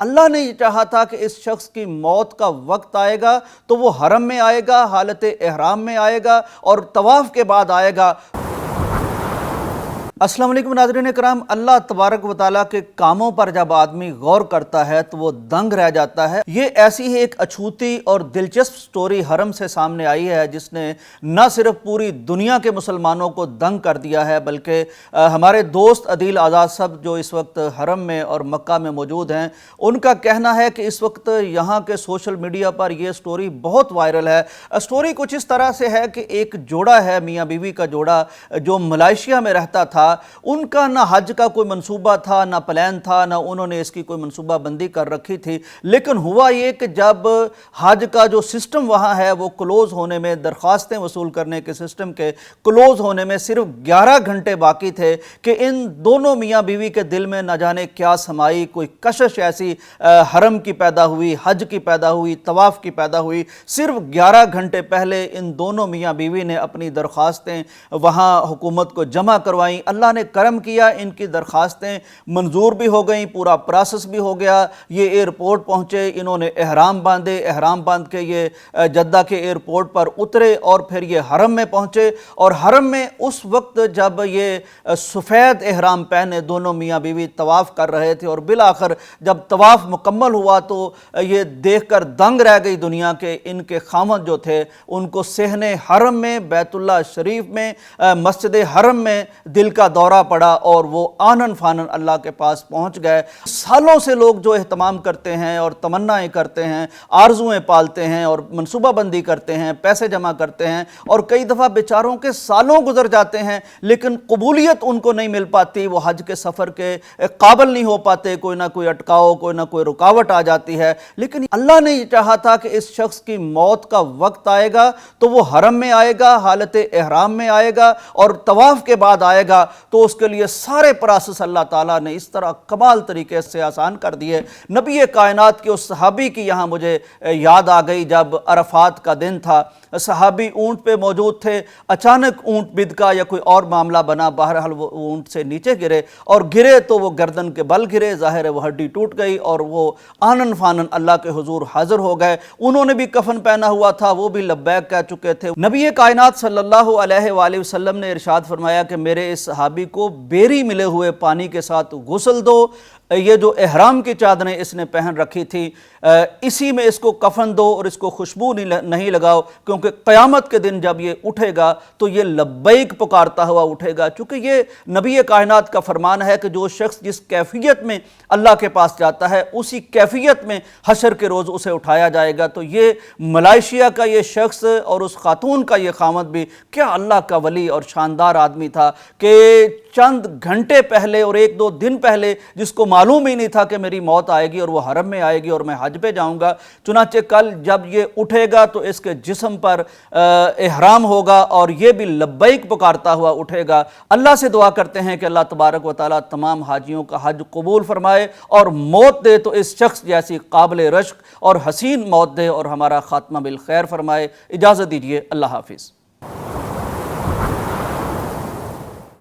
اللہ نے یہ چاہا تھا کہ اس شخص کی موت کا وقت آئے گا تو وہ حرم میں آئے گا، حالت احرام میں آئے گا اور طواف کے بعد آئے گا۔ السلام علیکم ناظرین کرام، اللہ تبارک و تعالیٰ کے کاموں پر جب آدمی غور کرتا ہے تو وہ دنگ رہ جاتا ہے۔ یہ ایسی ہی ایک اچھوتی اور دلچسپ سٹوری حرم سے سامنے آئی ہے جس نے نہ صرف پوری دنیا کے مسلمانوں کو دنگ کر دیا ہے بلکہ ہمارے دوست عدیل آزاد صاحب جو اس وقت حرم میں اور مکہ میں موجود ہیں، ان کا کہنا ہے کہ اس وقت یہاں کے سوشل میڈیا پر یہ سٹوری بہت وائرل ہے۔ سٹوری کچھ اس طرح سے ہے کہ ایک جوڑا ہے، میاں بیوی کا جوڑا جو ملائیشیا میں رہتا تھا، ان کا نہ حج کا کوئی منصوبہ تھا، نہ پلان تھا، نہ انہوں نے اس کی کوئی منصوبہ بندی کر رکھی تھی، لیکن ہوا یہ کہ جب حج کا جو سسٹم وہاں ہے وہ کلوز ہونے میں، درخواستیں وصول کرنے کے سسٹم کے کلوز ہونے میں صرف 11 گھنٹے باقی تھے کہ ان دونوں میاں بیوی کے دل میں نہ جانے کیا سمائی، کوئی کشش ایسی حرم کی پیدا ہوئی، حج کی پیدا ہوئی، طواف کی پیدا ہوئی۔ صرف 11 گھنٹے پہلے ان دونوں میاں بیوی نے اپنی درخواستیں وہاں حکومت کو جمع کروائیں۔ اللہ نے کرم کیا، ان کی درخواستیں منظور بھی ہو گئیں، پورا پروسیس بھی ہو گیا۔ یہ ایئرپورٹ پہنچے، انہوں نے احرام باندھے، احرام باندھ کے یہ جدہ کے ایئرپورٹ پر اترے اور پھر یہ حرم میں پہنچے، اور حرم میں اس وقت جب یہ سفید احرام پہنے دونوں میاں بیوی طواف کر رہے تھے، اور بالآخر جب طواف مکمل ہوا تو یہ دیکھ کر دنگ رہ گئی دنیا کے ان کے خامد جو تھے، ان کو صحن حرم میں، بیت اللہ شریف میں، مسجد حرم میں دل کا دورہ پڑا اور وہ آنن فانن اللہ کے پاس پہنچ گئے۔ سالوں سے لوگ جو اہتمام کرتے ہیں اور تمنائیں کرتے ہیں، آرزویں پالتے ہیں اور منصوبہ بندی کرتے ہیں، پیسے جمع کرتے ہیں، اور کئی دفعہ بیچاروں کے سالوں گزر جاتے ہیں لیکن قبولیت ان کو نہیں مل پاتی، وہ حج کے سفر کے قابل نہیں ہو پاتے، کوئی نہ کوئی اٹکاؤ، کوئی نہ کوئی رکاوٹ آ جاتی ہے۔ لیکن اللہ نے یہ چاہا تھا کہ اس شخص کی موت کا وقت آئے گا تو وہ حرم میں آئے گا، حالت احرام میں آئے گا اور طواف کے بعد آئے گا، تو اس کے لیے سارے پروسیس اللہ تعالیٰ نے اس طرح کمال طریقے سے آسان کر دیے۔ نبی کائنات کے اس صحابی کی یہاں مجھے یاد آ گئی، جب عرفات کا دن تھا، صحابی اونٹ پہ موجود تھے، اچانک اونٹ بدکا یا کوئی اور معاملہ بنا، بہرحال وہ اونٹ سے نیچے گرے، اور گرے تو وہ گردن کے بل گرے، ظاہر ہے وہ ہڈی ٹوٹ گئی اور وہ آنن فانن اللہ کے حضور حاضر ہو گئے۔ انہوں نے بھی کفن پہنا ہوا تھا، وہ بھی لبیک کہہ چکے تھے۔ نبی کائنات صلی اللہ علیہ وآلہ وسلم نے ارشاد فرمایا کہ میرے اس صحابی کو بیری ملے ہوئے پانی کے ساتھ غسل دو، یہ جو احرام کی چادریں اس نے پہن رکھی تھی اسی میں اس کو کفن دو اور اس کو خوشبو نہیں لگاؤ، کیونکہ قیامت کے دن جب یہ اٹھے گا تو یہ لبیک پکارتا ہوا اٹھے گا۔ چونکہ یہ نبی کائنات کا فرمان ہے کہ جو شخص جس کیفیت میں اللہ کے پاس جاتا ہے اسی کیفیت میں حشر کے روز اسے اٹھایا جائے گا۔ تو یہ ملائیشیا کا یہ شخص اور اس خاتون کا یہ خامد بھی کیا اللہ کا ولی اور شاندار آدمی تھا کہ چند گھنٹے پہلے اور 1-2 دن پہلے جس کو معلوم ہی نہیں تھا کہ میری موت آئے گی اور وہ حرم میں آئے گی اور میں حج پہ جاؤں گا، چنانچہ کل جب یہ اٹھے گا تو اس کے جسم پر احرام ہوگا اور یہ بھی لبیک پکارتا ہوا اٹھے گا۔ اللہ سے دعا کرتے ہیں کہ اللہ تبارک و تعالیٰ تمام حاجیوں کا حج قبول فرمائے اور موت دے تو اس شخص جیسی قابل رشک اور حسین موت دے اور ہمارا خاتمہ بالخیر فرمائے۔ اجازت دیجیے، اللہ حافظ۔